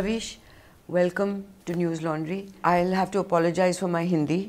Ravish, welcome to News Laundry. I'll have to apologize for my Hindi.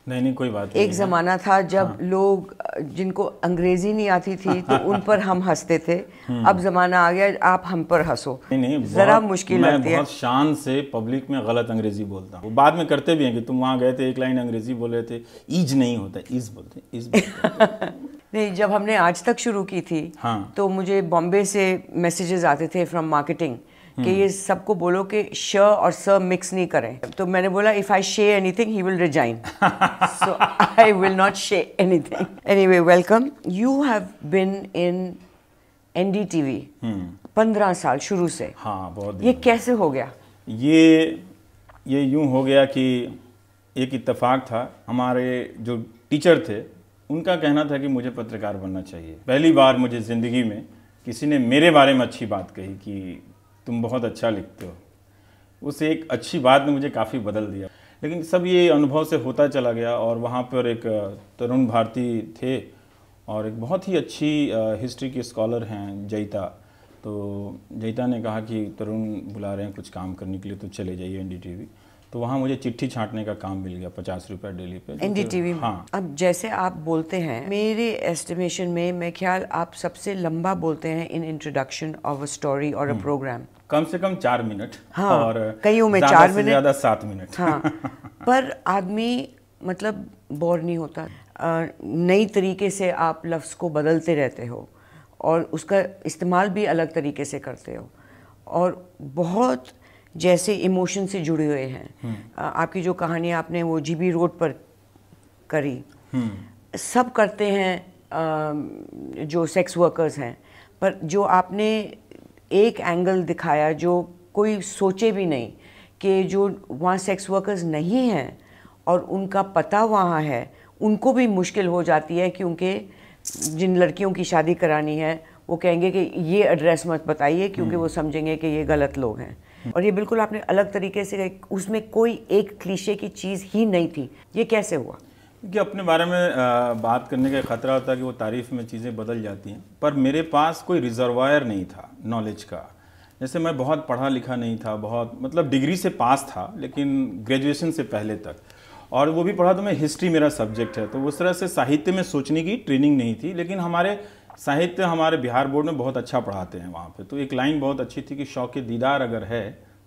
नहीं कोई बात नहीं। एक ज़माना था जब लोग जिनको अंग्रेजी नहीं आती थी तो उन पर हम हंसते थे। अब ज़माना आ गया आप हम पर हंसो। नहीं ज़रा मुश्किल लगती है। मैं बहुत शान से पब्लिक में गलत अंग्रेजी बोलता हूँ। बाद में करते भी हैं कि तुम वहाँ गए थे एक लाइन अंग्रेजी बोले थे, ईज नहीं होता, ईज बोलते हैं, ईज बोलते हैं। नहीं, जब हमने आज तक शुरू की थी तो मुझे बॉम्बे से मैसेजेस आते थे फ्रॉम मार्केटिंग कि ये सबको बोलो कि श और स मिक्स नहीं करें। तो मैंने बोला if I say anything he will resign, so I will not say anything. Anyway, welcome. You have been in NDTV 15 साल शुरू से। हाँ, बहुत। ये कैसे हो गया? ये यूं हो गया कि एक इत्तेफाक था। हमारे जो टीचर थे उनका कहना था कि मुझे पत्रकार बनना चाहिए। पहली बार मुझे ज़िंदगी में किसी ने मेरे बारे में अच्छी बात कही कि तुम बहुत अच्छा लिखते हो। उस एक अच्छी बात ने मुझे काफ़ी बदल दिया। लेकिन सब ये अनुभव से होता चला गया और वहाँ पर एक तरुण भारती थे और एक बहुत ही अच्छी हिस्ट्री के स्कॉलर हैं जयिता। तो जयिता ने कहा कि तरुण बुला रहे हैं कुछ काम करने के लिए, तो चले जाइए एनडीटीवी। तो वहाँ मुझे चिट्ठी छांटने का काम मिल गया 50 रुपये डेली पे एनडीटीवी में। हाँ। अब जैसे आप बोलते हैं, मेरे एस्टिमेशन में मैं ख्याल आप सबसे लंबा बोलते हैं in introduction of a story और अ प्रोग्राम। कम से कम 4 मिनट। हाँ, और कईयों में 4 मिनट, ज़्यादा 7 मिनट। हाँ, पर आदमी मतलब बोर नहीं होता। नई तरीके से आप लफ्ज़ को बदलते रहते हो और उसका इस्तेमाल भी अलग तरीके से करते हो और बहुत जैसे इमोशन से जुड़े हुए हैं। आपकी जो कहानी आपने वो जीबी रोड पर करी, सब करते हैं जो सेक्स वर्कर्स हैं, पर जो आपने एक एंगल दिखाया जो कोई सोचे भी नहीं कि जो वहाँ सेक्स वर्कर्स नहीं हैं और उनका पता वहाँ है, उनको भी मुश्किल हो जाती है क्योंकि जिन लड़कियों की शादी करानी है वो कहेंगे कि ये एड्रेस मत बताइए क्योंकि वो समझेंगे कि ये गलत लोग हैं। और ये बिल्कुल आपने अलग तरीके से, उसमें कोई एक क्लीशे की चीज़ ही नहीं थी। ये कैसे हुआ? कि अपने बारे में बात करने का खतरा होता है कि वो तारीफ में चीज़ें बदल जाती हैं, पर मेरे पास कोई रिजर्वायर नहीं था नॉलेज का। जैसे मैं बहुत पढ़ा लिखा नहीं था, बहुत मतलब डिग्री से पास था लेकिन ग्रेजुएशन से पहले तक, और वो भी पढ़ा तो मैं हिस्ट्री मेरा सब्जेक्ट है, तो उस तरह से साहित्य में सोचने की ट्रेनिंग नहीं थी। लेकिन हमारे साहित्य हमारे बिहार बोर्ड में बहुत अच्छा पढ़ाते हैं वहाँ पे। तो एक लाइन बहुत अच्छी थी कि शौक़ दीदार अगर है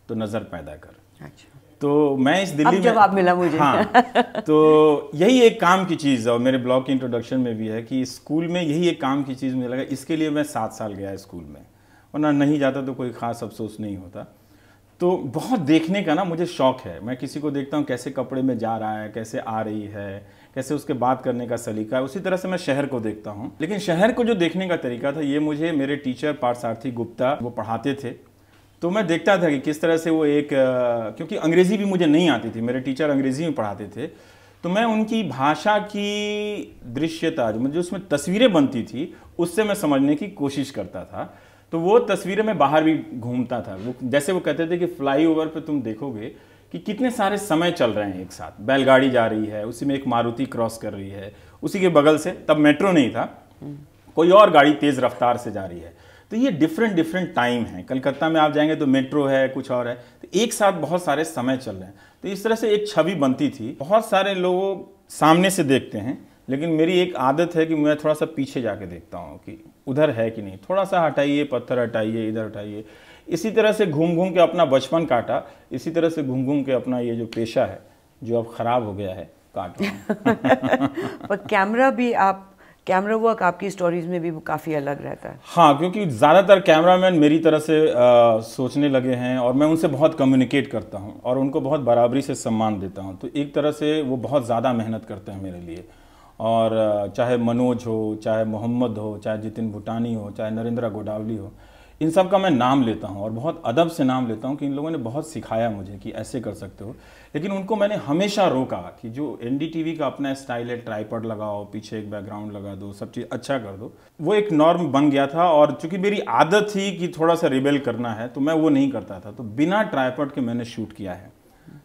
तो नज़र पैदा कर। अच्छा। तो मैं इस दिल्ली में जवाब मिला मुझे। हाँ, तो यही एक काम की चीज़ है और मेरे ब्लॉग के इंट्रोडक्शन में भी है कि स्कूल में यही एक काम की चीज़ मुझे लगा। इसके लिए मैं 7 साल गया स्कूल में, वरना नहीं जाता तो कोई ख़ास अफसोस नहीं होता। तो बहुत देखने का ना मुझे शौक़ है। मैं किसी को देखता हूँ कैसे कपड़े में जा रहा है, कैसे आ रही है, कैसे उसके बात करने का सलीका है, उसी तरह से मैं शहर को देखता हूँ। लेकिन शहर को जो देखने का तरीका था ये मुझे मेरे टीचर पार्थसारथी गुप्ता वो पढ़ाते थे। तो मैं देखता था कि किस तरह से वो एक क्योंकि अंग्रेज़ी भी मुझे नहीं आती थी, मेरे टीचर अंग्रेज़ी में पढ़ाते थे, तो मैं उनकी भाषा की दृश्यता जो मुझे उसमें तस्वीरें बनती थी उससे मैं समझने की कोशिश करता था। तो वो तस्वीरें मैं बाहर भी घूमता था। वो जैसे वो कहते थे कि फ्लाईओवर पे तुम देखोगे कि कितने सारे समय चल रहे हैं एक साथ। बैलगाड़ी जा रही है, उसी में एक मारुति क्रॉस कर रही है, उसी के बगल से, तब मेट्रो नहीं था, कोई और गाड़ी तेज़ रफ्तार से जा रही है। तो ये डिफरेंट टाइम है। कलकत्ता में आप जाएंगे तो मेट्रो है, कुछ और है, तो एक साथ बहुत सारे समय चल रहे हैं। तो इस तरह से एक छवि बनती थी। बहुत सारे लोग सामने से देखते हैं लेकिन मेरी एक आदत है कि मैं थोड़ा सा पीछे जाके देखता हूँ कि उधर है कि नहीं, थोड़ा सा हटाइए, पत्थर हटाइए, इधर हटाइए। इसी तरह से घूम घूम के अपना बचपन काटा, इसी तरह से घूम घूम के अपना ये जो पेशा है जो अब ख़राब हो गया है काट रहा हूँ। पर कैमरा वर्क आपकी स्टोरीज में भी काफ़ी अलग रहता है। हाँ, क्योंकि ज़्यादातर कैमरामैन मेरी तरह से सोचने लगे हैं और मैं उनसे बहुत कम्युनिकेट करता हूँ और उनको बहुत बराबरी से सम्मान देता हूँ। तो एक तरह से वो बहुत ज़्यादा मेहनत करते हैं मेरे लिए। और चाहे मनोज हो, चाहे मोहम्मद हो, चाहे जितिन भूटानी हो, चाहे नरेंद्र गोडावली हो, इन सब का मैं नाम लेता हूँ और बहुत अदब से नाम लेता हूँ कि इन लोगों ने बहुत सिखाया मुझे कि ऐसे कर सकते हो। लेकिन उनको मैंने हमेशा रोका कि जो एनडीटीवी का अपना स्टाइल है, ट्राइपॉड लगाओ, पीछे एक बैकग्राउंड लगा दो, सब चीज़ अच्छा कर दो, वो एक नॉर्म बन गया था। और चूंकि मेरी आदत थी कि थोड़ा सा रिबेल करना है तो मैं वो नहीं करता था। तो बिना ट्राइपॉड के मैंने शूट किया है।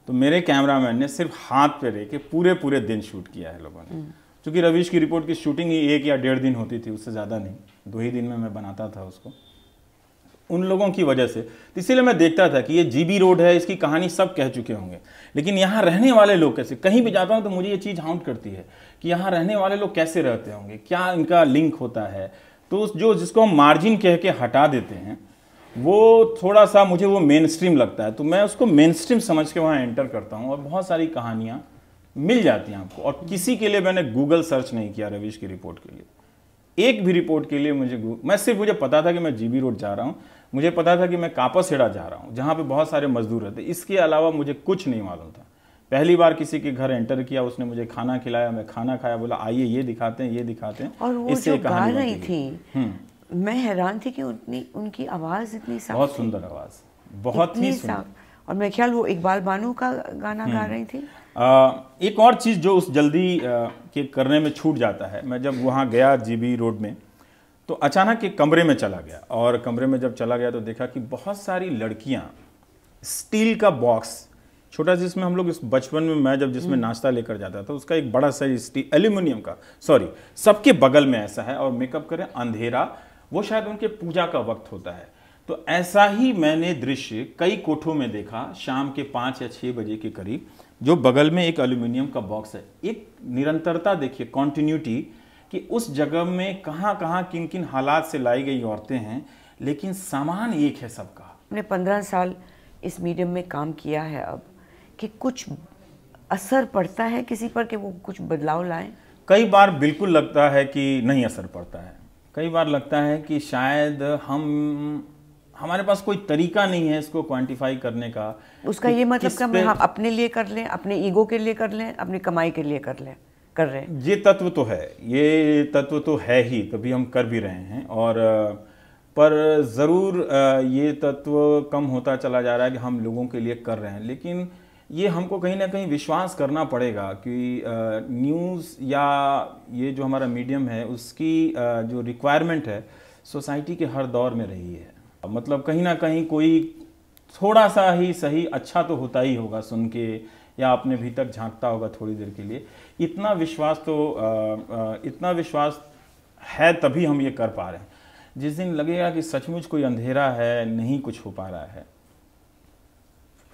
तो मेरे कैमरामैन ने सिर्फ हाथ पे रह के पूरे दिन शूट किया है लोगों ने। चूँकि रवीश की रिपोर्ट की शूटिंग ही 1 या 1.5 दिन होती थी, उससे ज़्यादा नहीं, 2 ही दिन में मैं बनाता था उसको। उन लोगों की वजह से। तो इसीलिए मैं देखता था कि ये जीबी रोड है, इसकी कहानी सब कह चुके होंगे, लेकिन यहाँ रहने वाले लोग कैसे, कहीं भी जाता हूँ तो मुझे ये चीज़ हाउंट करती है कि यहाँ रहने वाले लोग कैसे रहते होंगे, क्या इनका लिंक होता है। तो जो जिसको हम मार्जिन कह के हटा देते हैं वो थोड़ा सा मुझे वो मेन स्ट्रीम लगता है, तो मैं उसको मेन स्ट्रीम समझ के वहाँ एंटर करता हूँ और बहुत सारी कहानियाँ मिल जाती हैं आपको। और किसी के लिए मैंने गूगल सर्च नहीं किया रवीश की रिपोर्ट के लिए, एक भी रिपोर्ट के लिए मुझे पता था कि मैं जीबी रोड जा रहा हूँ, मुझे पता था कि मैं कापासेड़ा जा रहा हूँ जहाँ पे बहुत सारे मजदूर रहते, इसके अलावा मुझे कुछ नहीं मालूम था। पहली बार किसी के घर एंटर किया, उसने मुझे खाना खिलाया, मैं खाना खाया, बोला आइए ये दिखाते हैं, ये दिखाते हैं। और वो जो गा रही थी, मैं हैरान थी कि उनकी आवाज़ इतनी साफ, बहुत सुंदर आवाज़, बहुत ही सुंदर। और मैं ख्याल वो इकबाल बानो का गाना गा रही थी। एक और चीज़ जो उस जल्दी के करने में छूट जाता है, मैं जब वहाँ गया जीबी रोड में तो अचानक एक कमरे में चला गया, और कमरे में जब चला गया तो देखा कि बहुत सारी लड़कियाँ स्टील का बॉक्स छोटा, जिसमें हम लोग इस बचपन में मैं जब जिसमें नाश्ता लेकर जाता था, उसका एक बड़ा सा स्टील एल्यूमिनियम का, सॉरी सबके बगल में ऐसा है, और मेकअप करें अंधेरा, वो शायद उनके पूजा का वक्त होता है। तो ऐसा ही मैंने दृश्य कई कोठों में देखा, शाम के 5 या 6 बजे के करीब, जो बगल में एक एल्यूमिनियम का बॉक्स है। एक निरंतरता देखिए, कॉन्टिन्यूटी, कि उस जगह में कहाँ कहाँ किन किन हालात से लाई गई औरतें हैं, लेकिन सामान एक है सबका। हमने 15 साल इस मीडियम में काम किया है अब, कि कुछ असर पड़ता है किसी पर कि वो कुछ बदलाव लाएं? कई बार बिल्कुल लगता है कि नहीं असर पड़ता है, कई बार लगता है कि शायद हमारे पास कोई तरीका नहीं है इसको क्वांटिफाई करने का। उसका ये मतलब कि हम अपने लिए कर लें, अपने ईगो के लिए कर लें, अपनी कमाई के लिए कर रहे हैं। ये तत्व तो है, ये तत्व तो है ही, तभी हम कर भी रहे हैं। और पर ज़रूर ये तत्व कम होता चला जा रहा है कि हम लोगों के लिए कर रहे हैं, लेकिन ये हमको कहीं ना कहीं विश्वास करना पड़ेगा कि न्यूज़ या ये जो हमारा मीडियम है उसकी जो रिक्वायरमेंट है सोसाइटी के हर दौर में रही है। मतलब कहीं ना कहीं कोई थोड़ा सा ही सही अच्छा तो होता ही होगा सुन के, या अपने भीतर झांकता होगा थोड़ी देर के लिए। इतना विश्वास है तभी हम ये कर पा रहे हैं। जिस दिन लगेगा कि सचमुच कोई अंधेरा है, नहीं कुछ हो पा रहा है,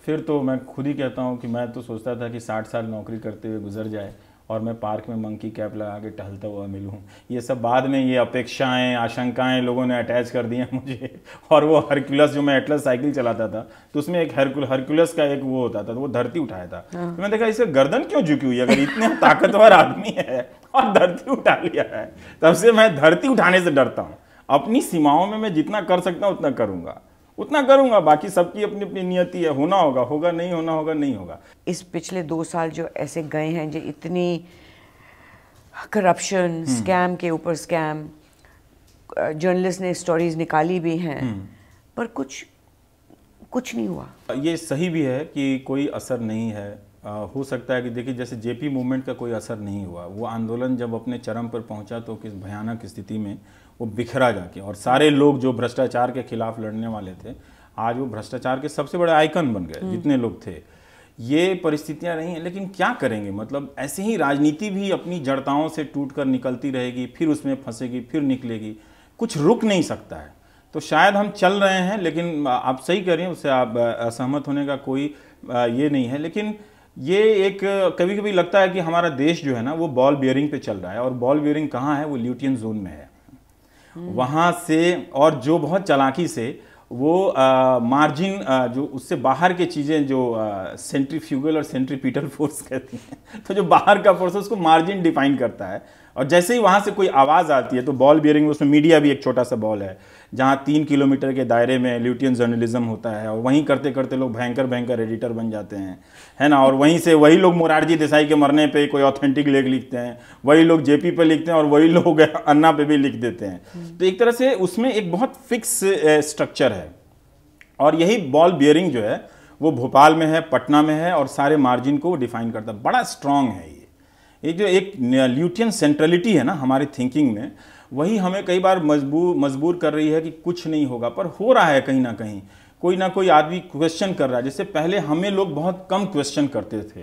फिर तो मैं खुद ही कहता हूँ कि मैं तो सोचता था कि 60 साल नौकरी करते हुए गुजर जाए और मैं पार्क में मंकी कैप लगा के टहलता हुआ मिलूं। ये सब बाद में ये अपेक्षाएं, आशंकाएं लोगों ने अटैच कर दी हैं मुझे। और वो हरक्यूलस, जो मैं एटलस साइकिल चलाता था तो उसमें एक हरक्यूलस का एक वो होता था, तो वो धरती उठाया था। तो मैं देखा इसे गर्दन क्यों झुकी हुई है, अगर इतने ताकतवर आदमी है और धरती उठा लिया है, तब से मैं धरती उठाने से डरता हूँ। अपनी सीमाओं में मैं जितना कर सकता हूँ उतना करूंगा, बाकी सबकी अपनी अपनी नियति है, होना होगा होगा, नहीं होना होगा नहीं होगा। इस पिछले 2 साल जो ऐसे गए हैं, जो इतनी करप्शन, स्कैम के ऊपर स्कैम, जर्नलिस्ट ने स्टोरीज निकाली भी हैं, पर कुछ नहीं हुआ। ये सही भी है कि कोई असर नहीं है। हो सकता है कि देखिए जैसे जेपी मूवमेंट का कोई असर नहीं हुआ, वो आंदोलन जब अपने चरम पर पहुंचा तो किस भयानक स्थिति में वो बिखरा जाके, और सारे लोग जो भ्रष्टाचार के खिलाफ लड़ने वाले थे आज वो भ्रष्टाचार के सबसे बड़े आइकन बन गए, जितने लोग थे। ये परिस्थितियां नहीं है, लेकिन क्या करेंगे, मतलब ऐसे ही राजनीति भी अपनी जड़ताओं से टूटकर निकलती रहेगी, फिर उसमें फंसेगी, फिर निकलेगी, कुछ रुक नहीं सकता है। तो शायद हम चल रहे हैं, लेकिन आप सही कह रही हैं, उससे आप असहमत होने का कोई ये नहीं है। लेकिन ये एक कभी कभी लगता है कि हमारा देश जो है ना वो बॉल बियरिंग पे चल रहा है, और बॉल बियरिंग कहाँ है, वो ल्यूटियन जोन में है। वहाँ से, और जो बहुत चालाकी से वो मार्जिन जो उससे बाहर के चीज़ें जो सेंट्रीफ्यूगल और सेंट्रीपिटल फोर्स कहती हैं, तो जो बाहर का फोर्स है उसको मार्जिन डिफाइन करता है। और जैसे ही वहाँ से कोई आवाज़ आती है तो बॉल बियरिंग में, उसमें मीडिया भी एक छोटा सा बॉल है जहाँ 3 किलोमीटर के दायरे में ल्यूटियन जर्नलिज्म होता है, और वहीं करते करते लोग भयंकर एडिटर बन जाते हैं, है ना। और वहीं से वही लोग मोरारजी देसाई के मरने पे कोई ऑथेंटिक लेख लिखते हैं, वही लोग जेपी पे लिखते हैं, और वही लोग अन्ना पे भी लिख देते हैं। तो एक तरह से उसमें एक बहुत फिक्स स्ट्रक्चर है, और यही बॉल बियरिंग जो है वो भोपाल में है, पटना में है, और सारे मार्जिन को डिफाइन करता है। बड़ा स्ट्रांग है ये जो एक ल्यूटियन सेंट्रलिटी है ना हमारी थिंकिंग में, वही हमें कई बार मजबूर कर रही है कि कुछ नहीं होगा, पर हो रहा है कहीं ना कोई आदमी क्वेश्चन कर रहा है। जैसे पहले हमें लोग बहुत कम क्वेश्चन करते थे,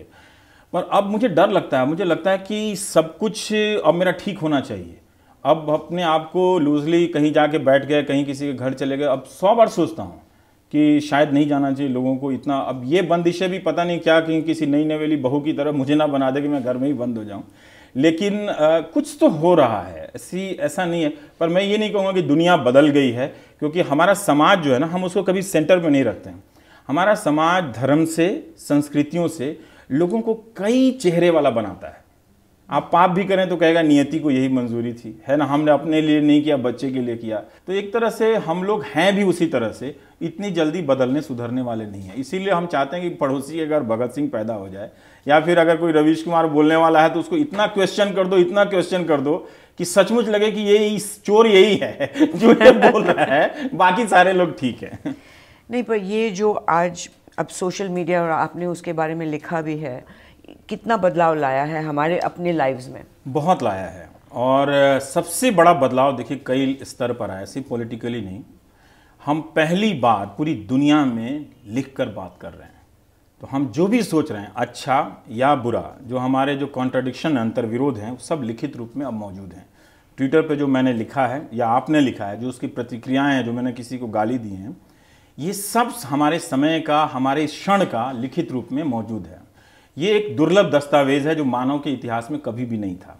पर अब मुझे डर लगता है, मुझे लगता है कि सब कुछ अब मेरा ठीक होना चाहिए। अब अपने आप को लूजली कहीं जाके बैठ गए, कहीं किसी के घर चले गए, अब 100 बार सोचता हूँ कि शायद नहीं जाना चाहिए लोगों को इतना। अब ये बंदिशें भी पता नहीं क्या, कि किसी नई नवेली बहू की तरह मुझे ना बना दे कि मैं घर में ही बंद हो जाऊं। लेकिन कुछ तो हो रहा है, ऐसा नहीं है। पर मैं ये नहीं कहूँगा कि दुनिया बदल गई है, क्योंकि हमारा समाज जो है ना, हम उसको कभी सेंटर में नहीं रखते हैं। हमारा समाज धर्म से, संस्कृतियों से लोगों को कई चेहरे वाला बनाता है। आप पाप भी करें तो कहेगा नियति को यही मंजूरी थी, है ना, हमने अपने लिए नहीं किया, बच्चे के लिए किया। तो एक तरह से हम लोग हैं भी उसी तरह से, इतनी जल्दी बदलने सुधरने वाले नहीं है। इसीलिए हम चाहते हैं कि पड़ोसी अगर भगत सिंह पैदा हो जाए, या फिर अगर कोई रवीश कुमार बोलने वाला है, तो उसको इतना क्वेश्चन कर दो, इतना क्वेश्चन कर दो कि सचमुच लगे कि ये चोर यही है जो ये बोल रहा है, बाकी सारे लोग ठीक है। नहीं, पर ये जो आज अब सोशल मीडिया, और आपने उसके बारे में लिखा भी है, कितना बदलाव लाया है हमारे अपने लाइव्स में? बहुत लाया है। और सबसे बड़ा बदलाव देखिए कई स्तर पर आया, सिर्फ पॉलिटिकली नहीं। हम पहली बार पूरी दुनिया में लिखकर बात कर रहे हैं। तो हम जो भी सोच रहे हैं, अच्छा या बुरा, जो हमारे जो कॉन्ट्राडिक्शन, अंतर विरोध हैं, सब लिखित रूप में अब मौजूद हैं। ट्विटर पे जो मैंने लिखा है या आपने लिखा है, जो उसकी प्रतिक्रियाएं हैं, जो मैंने किसी को गाली दी हैं, ये सब हमारे समय का, हमारे क्षण का लिखित रूप में मौजूद है। ये एक दुर्लभ दस्तावेज है जो मानव के इतिहास में कभी भी नहीं था।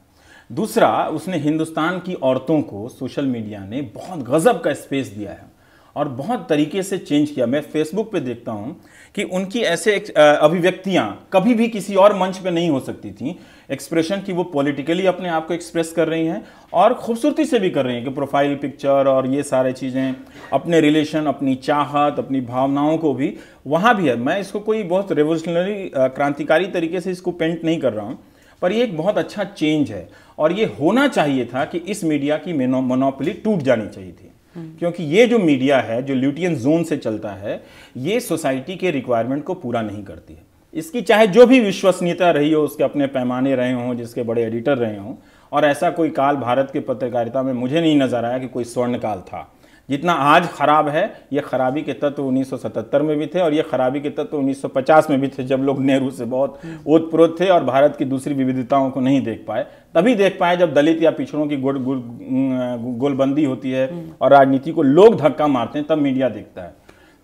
दूसरा, उसने हिंदुस्तान की औरतों को सोशल मीडिया ने बहुत गजब का स्पेस दिया है और बहुत तरीके से चेंज किया। मैं फेसबुक पे देखता हूं कि उनकी ऐसे अभिव्यक्तियां कभी भी किसी और मंच पे नहीं हो सकती थी, एक्सप्रेशन की वो पॉलिटिकली अपने आप को एक्सप्रेस कर रही हैं और खूबसूरती से भी कर रही हैं कि प्रोफाइल पिक्चर और ये सारे चीज़ें, अपने रिलेशन, अपनी चाहत, अपनी भावनाओं को भी वहाँ भी है। मैं इसको कोई बहुत रेवोल्यूशनरी, क्रांतिकारी तरीके से इसको पेंट नहीं कर रहा हूँ, पर ये एक बहुत अच्छा चेंज है और ये होना चाहिए था कि इस मीडिया की मोनोपोली टूट जानी चाहिए थी। क्योंकि ये जो मीडिया है, जो ल्यूटियन जोन से चलता है, ये सोसाइटी के रिक्वायरमेंट को पूरा नहीं करती है। इसकी चाहे जो भी विश्वसनीयता रही हो, उसके अपने पैमाने रहे हों, जिसके बड़े एडिटर रहे हों, और ऐसा कोई काल भारत के पत्रकारिता में मुझे नहीं नजर आया कि कोई स्वर्ण काल था। जितना आज खराब है, ये खराबी के तत्व 1977 में भी थे और ये खराबी के तत्व 1950 में भी थे, जब लोग नेहरू से बहुत ओतप्रोत थे और भारत की दूसरी विविधताओं को नहीं देख पाए। तभी देख पाए जब दलित या पिछड़ों की गोलबंदी होती है और राजनीति को लोग धक्का मारते हैं, तब मीडिया देखता है।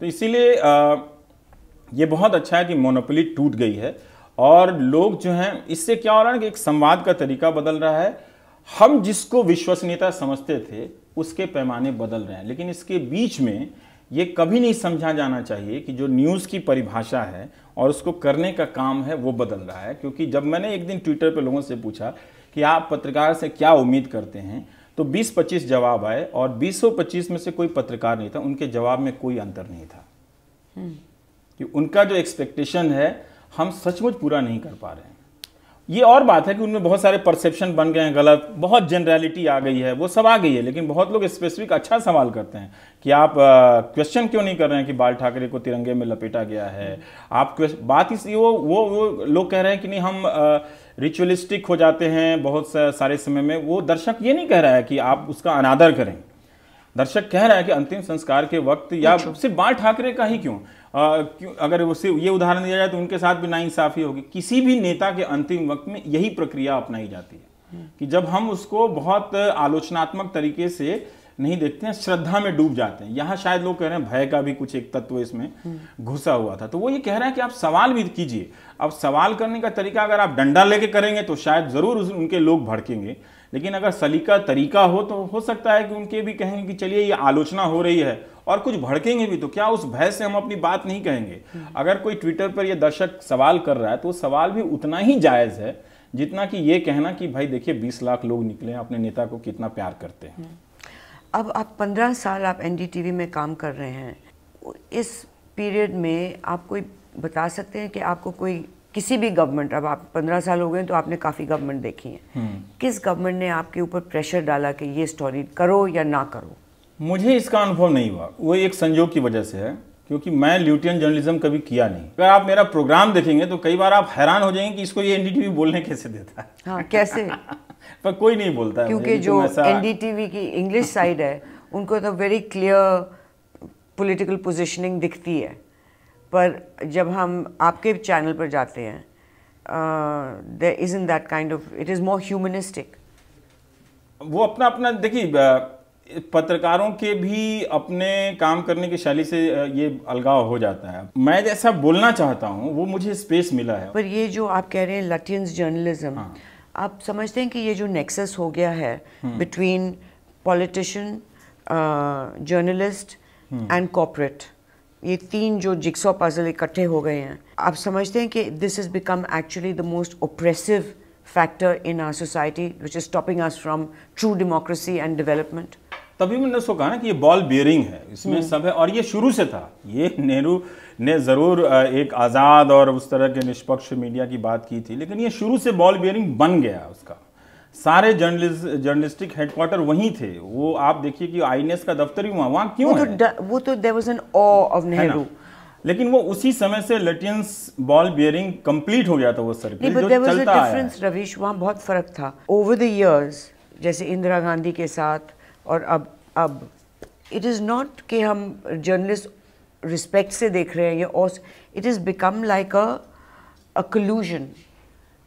तो इसीलिए ये बहुत अच्छा है कि मोनोपोली टूट गई है और लोग जो हैं, इससे क्या हो रहा है कि एक संवाद का तरीका बदल रहा है। हम जिसको विश्वसनीयता समझते थे उसके पैमाने बदल रहे हैं, लेकिन इसके बीच में ये कभी नहीं समझा जाना चाहिए कि जो न्यूज़ की परिभाषा है और उसको करने का काम है वो बदल रहा है। क्योंकि जब मैंने एक दिन ट्विटर पे लोगों से पूछा कि आप पत्रकार से क्या उम्मीद करते हैं, तो 20-25 जवाब आए और 20-25 में से कोई पत्रकार नहीं था, उनके जवाब में कोई अंतर नहीं था कि उनका जो एक्सपेक्टेशन है हम सचमुच पूरा नहीं कर पा रहे हैं। ये और बात है कि उनमें बहुत सारे परसेप्शन बन गए हैं गलत, बहुत जनरलिटी आ गई है, वो सब आ गई है, लेकिन बहुत लोग स्पेसिफिक अच्छा सवाल करते हैं कि आप क्वेश्चन क्यों नहीं कर रहे हैं कि बाल ठाकरे को तिरंगे में लपेटा गया है। आप बात इसलिए वो लोग कह रहे हैं कि नहीं, हम रिचुअलिस्टिक हो जाते हैं बहुत सारे समय में। वो दर्शक ये नहीं कह रहा है कि आप उसका अनादर करें, दर्शक कह रहा है कि अंतिम संस्कार के वक्त, या सिर्फ बाल ठाकरे का ही क्यों, अगर उससे ये उदाहरण दिया जाए तो उनके साथ भी नाइंसाफी होगी। किसी भी नेता के अंतिम वक्त में यही प्रक्रिया अपनाई जाती है कि जब हम उसको बहुत आलोचनात्मक तरीके से नहीं देखते हैं, श्रद्धा में डूब जाते हैं। यहाँ शायद लोग कह रहे हैं भय का भी कुछ एक तत्व इसमें घुसा हुआ था। तो वो ये कह रहा है कि आप सवाल भी कीजिए। अब सवाल करने का तरीका अगर आप डंडा लेके करेंगे तो शायद जरूर उनके लोग भड़केंगे, लेकिन अगर सलीका तरीका हो तो हो सकता है कि उनके भी कहेंगे कि चलिए ये आलोचना हो रही है, और कुछ भड़केंगे भी, तो क्या उस भय से हम अपनी बात नहीं कहेंगे। अगर कोई ट्विटर पर ये दर्शक सवाल कर रहा है तो सवाल भी उतना ही जायज है जितना कि ये कहना कि भाई देखिए 20 लाख लोग निकले, अपने नेता को कितना प्यार करते हैं। अब आप 15 साल आप एनडीटीवी में काम कर रहे हैं। इस पीरियड में आप कोई बता सकते हैं कि आपको कोई किसी भी गवर्नमेंट, अब आप 15 साल हो गए तो आपने काफ़ी गवर्नमेंट देखी है, किस गवर्नमेंट ने आपके ऊपर प्रेशर डाला कि ये स्टोरी करो या ना करो? मुझे इसका अनुभव नहीं हुआ। वो एक संयोग की वजह से है क्योंकि मैं ल्यूटियन जर्नलिज्म कभी किया नहीं। अगर आप मेरा प्रोग्राम देखेंगे तो कई बार आप हैरान हो जाएंगे कि इसको ये एनडीटीवी बोलने कैसे देता है। हाँ, कैसे? पर कोई नहीं बोलता है, क्योंकि जो एनडीटीवी की इंग्लिश साइड है उनको तो वेरी क्लियर पॉलिटिकल पोजीशनिंग दिखती है, पर जब हम आपके चैनल पर जाते हैं there isn't that kind of, it is more humanistic. वो अपना अपना देखिए, पत्रकारों के भी अपने काम करने की शैली से ये अलगाव हो जाता है। मैं जैसा बोलना चाहता हूँ वो मुझे स्पेस मिला है। पर ये जो आप कह रहे हैं लटियंस जर्नलिज्म, आप समझते हैं कि ये जो नेक्सस हो गया है between politician, journalist and corporate, ये तीन जो जिक्सॉ पजल इकट्ठे हो गए हैं, आप समझते हैं कि this is become actually the most oppressive factor in our society which is stopping us from true democracy and development? तभी मैंने उसको कहा ना कि ये बॉल बियरिंग है, इसमें सब है, और ये शुरू से था। ये नेहरू ने ज़रूर एक आज़ाद और उस तरह के निष्पक्ष मीडिया की बात की थी, लेकिन ये शुरू से बॉल बियरिंग बन गया उसका। सारे जर्नलिस्टिक हेडक्वार्टर वहीं थे। वो आप देखिए कि आईएनएस का दफ्तर ही वहाँ क्यों है? वो तो there was an awe of Nehru, लेकिन वो उसी समय से लटियंस बॉल बियरिंग कंप्लीट हो गया था वो सर्किल जो चलता आया है। रवीश, वहाँ बहुत फर्क था ओवर द इयर्स, जैसे इंदिरा गांधी के साथ और अब इट इज़ नॉट कि हम जर्नलिस्ट रिस्पेक्ट से देख रहे हैं ये, और it is become like a collusion.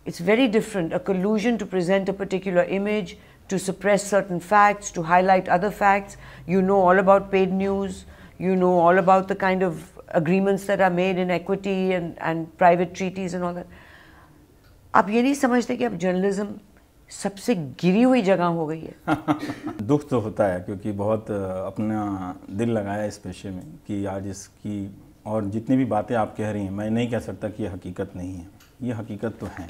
It's very different, a collusion to present a particular image, to suppress certain facts, to highlight other facts. You know all about paid news, you know all about the kind of agreements that are made in equity and private treaties and all that. आप ये नहीं समझते कि अब journalism सबसे गिरी हुई जगह हो गई है? दुख तो होता है, क्योंकि बहुत अपना दिल लगाया इस पेशे में कि आज इसकी, और जितनी भी बातें आप कह रही हैं, मैं नहीं कह सकता कि ये हकीकत नहीं है, ये हकीकत तो है।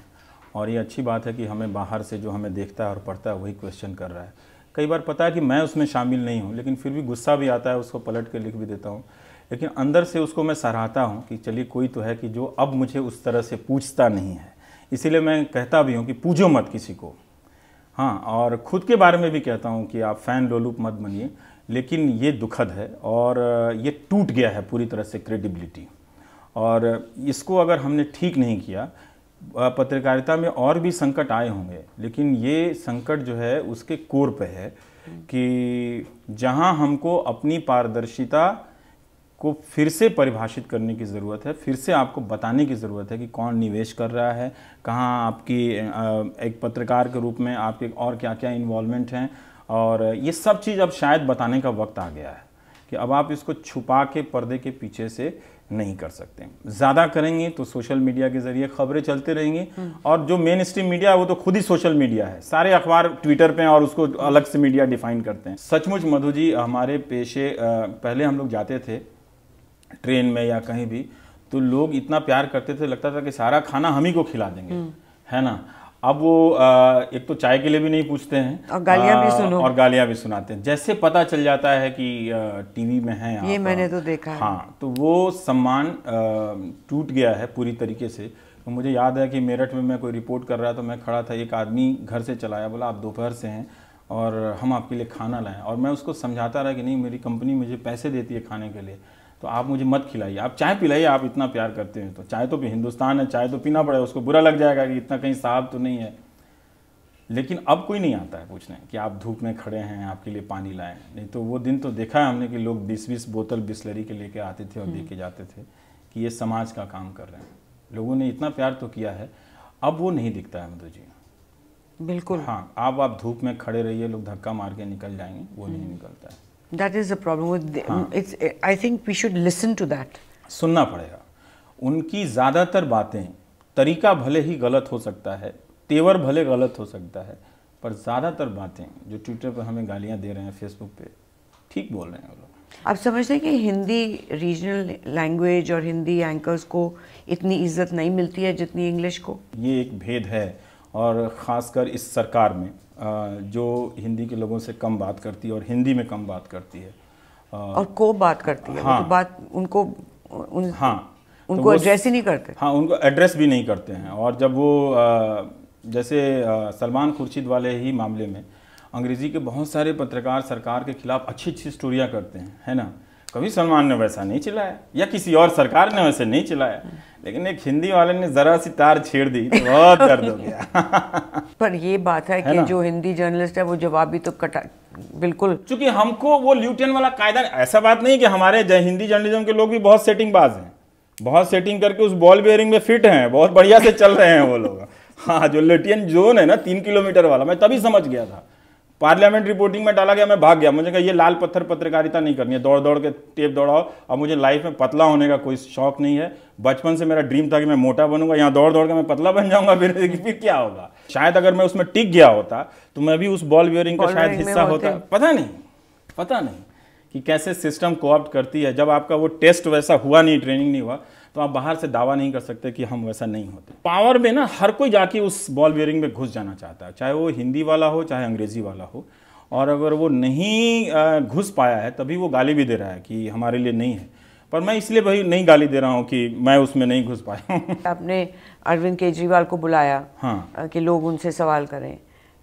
और ये अच्छी बात है कि हमें बाहर से जो हमें देखता है और पढ़ता है वही क्वेश्चन कर रहा है। कई बार पता है कि मैं उसमें शामिल नहीं हूँ, लेकिन फिर भी गुस्सा भी आता है, उसको पलट के लिख भी देता हूँ, लेकिन अंदर से उसको मैं सराहता हूँ कि चलिए कोई तो है कि जो अब मुझे उस तरह से पूछता नहीं है। इसीलिए मैं कहता भी हूँ कि पूछो मत किसी को। हाँ, और ख़ुद के बारे में भी कहता हूँ कि आप फ़ैन लोलूप मत बनिए, लेकिन ये दुखद है और ये टूट गया है पूरी तरह से क्रेडिबिलिटी, और इसको अगर हमने ठीक नहीं किया, पत्रकारिता में और भी संकट आए होंगे, लेकिन ये संकट जो है उसके कोर पे है कि जहाँ हमको अपनी पारदर्शिता को फिर से परिभाषित करने की ज़रूरत है, फिर से आपको बताने की ज़रूरत है कि कौन निवेश कर रहा है, कहाँ आपकी एक पत्रकार के रूप में आपके और क्या क्या इन्वॉल्वमेंट हैं, और ये सब चीज़ अब शायद बताने का वक्त आ गया है कि अब आप इसको छुपा के पर्दे के पीछे से नहीं कर सकते। ज़्यादा करेंगे तो सोशल मीडिया के ज़रिए खबरें चलते रहेंगी, और जो मेन स्ट्रीम मीडिया है वो तो खुद ही सोशल मीडिया है, सारे अखबार ट्विटर पे हैं और उसको अलग से मीडिया डिफाइन करते हैं। सचमुच मधु जी, हमारे पेशे, पहले हम लोग जाते थे ट्रेन में या कहीं भी, तो लोग इतना प्यार करते थे, लगता था कि सारा खाना हम ही को खिला देंगे, है ना। अब वो एक तो चाय के लिए भी नहीं पूछते हैं और गालियां भी सुनाते हैं। जैसे पता चल जाता है कि टीवी में है, ये मैंने तो देखा है। हाँ, तो वो सम्मान टूट गया है पूरी तरीके से। तो मुझे याद है कि मेरठ में मैं कोई रिपोर्ट कर रहा था, मैं खड़ा था, एक आदमी घर से चलाया, बोला आप दोपहर से हैं और हम आपके लिए खाना लाएं, और मैं उसको समझाता रहा कि नहीं, मेरी कंपनी मुझे पैसे देती है खाने के लिए, तो आप मुझे मत खिलाइए, आप चाय पिलाइए, आप इतना प्यार करते हैं तो। चाय तो हिंदुस्तान है, चाय तो पीना पड़ेगा, उसको बुरा लग जाएगा कि इतना कहीं साहब तो नहीं है। लेकिन अब कोई नहीं आता है पूछने कि आप धूप में खड़े हैं, आपके लिए पानी लाएं। नहीं तो वो दिन तो देखा है हमने कि लोग 20-20 बोतल बिस्लरी के लेके आते थे और दे के जाते थे कि ये समाज का काम कर रहे हैं। लोगों ने इतना प्यार तो किया है, अब वो नहीं दिखता है मधु जी। बिल्कुल। हाँ, आप धूप में खड़े रहिए, लोग धक्का मार के निकल जाएंगे, वो नहीं निकलता है। That is the problem with it's I think we should listen to that. सुनना पड़ेगा उनकी ज़्यादातर बातें। तरीका भले ही गलत हो सकता है, तेवर भले गलत हो सकता है, पर ज़्यादातर बातें जो ट्विटर पर हमें गालियां दे रहे हैं, फेसबुक पे ठीक बोल रहे हैं वो लोग। आप समझते हैं कि हिंदी रीजनल लैंग्वेज और हिंदी एंकर्स को इतनी इज्जत नहीं मिलती है जितनी इंग्लिश को? ये एक भेद है, और ख़ासकर इस सरकार में जो हिंदी के लोगों से कम बात करती है और हिंदी में कम बात करती है और को बात करती है। हाँ, तो बात उनको उनको एड्रेस ही नहीं करते। हाँ, उनको एड्रेस भी नहीं करते हैं। और जब वो जैसे सलमान खुर्शीद वाले ही मामले में अंग्रेज़ी के बहुत सारे पत्रकार सरकार के खिलाफ अच्छी अच्छी स्टोरियाँ करते हैं, है ना। कभी सलमान ने वैसा नहीं चिल्लाया या किसी और सरकार ने वैसे नहीं चिल्लाया, लेकिन एक हिंदी वाले ने ज़रा सी तार छेड़ दी तो बहुत दर्द हो गया। पर ये बात है कि जो हिंदी जर्नलिस्ट है वो जवाब भी तो कटा, बिल्कुल। चूंकि हमको वो ल्यूटियन वाला कायदा, ऐसा बात नहीं कि हमारे हिंदी जर्नलिज्म के लोग भी बहुत सेटिंग बाज हैं, बहुत सेटिंग करके उस बॉल बेयरिंग में फिट हैं, बहुत बढ़िया से चल रहे हैं वो लोग। हाँ, जो ल्यूटियन जोन है ना 3 किलोमीटर वाला, मैं तभी समझ गया था पार्लियामेंट रिपोर्टिंग में डाला गया, मैं भाग गया, मुझे कहा ये लाल पत्थर पत्रकारिता नहीं करनी है, दौड़ दौड़ के टेप दौड़ाओ। अब मुझे लाइफ में पतला होने का कोई शौक नहीं है, बचपन से मेरा ड्रीम था कि मैं मोटा बनूंगा, यहाँ दौड़ दौड़ के मैं पतला बन जाऊंगा, फिर क्या होगा। शायद अगर मैं उसमें टिक गया होता तो मैं भी उस बॉल बियरिंग का शायद हिस्सा होता। पता नहीं कि कैसे सिस्टम कोऑप्ट करती है। जब आपका वो टेस्ट वैसा हुआ नहीं, ट्रेनिंग नहीं हुआ, तो आप बाहर से दावा नहीं कर सकते कि हम वैसा नहीं होते। पावर में ना हर कोई जाके उस बॉल बियरिंग में घुस जाना चाहता है, चाहे वो हिंदी वाला हो चाहे अंग्रेजी वाला हो, और अगर वो नहीं घुस पाया है तभी वो गाली भी दे रहा है कि हमारे लिए नहीं है। पर मैं इसलिए भाई नहीं गाली दे रहा हूँ कि मैं उसमें नहीं घुस पाया हूँ। आपने अरविंद केजरीवाल को बुलाया, हाँ, कि लोग उनसे सवाल करें,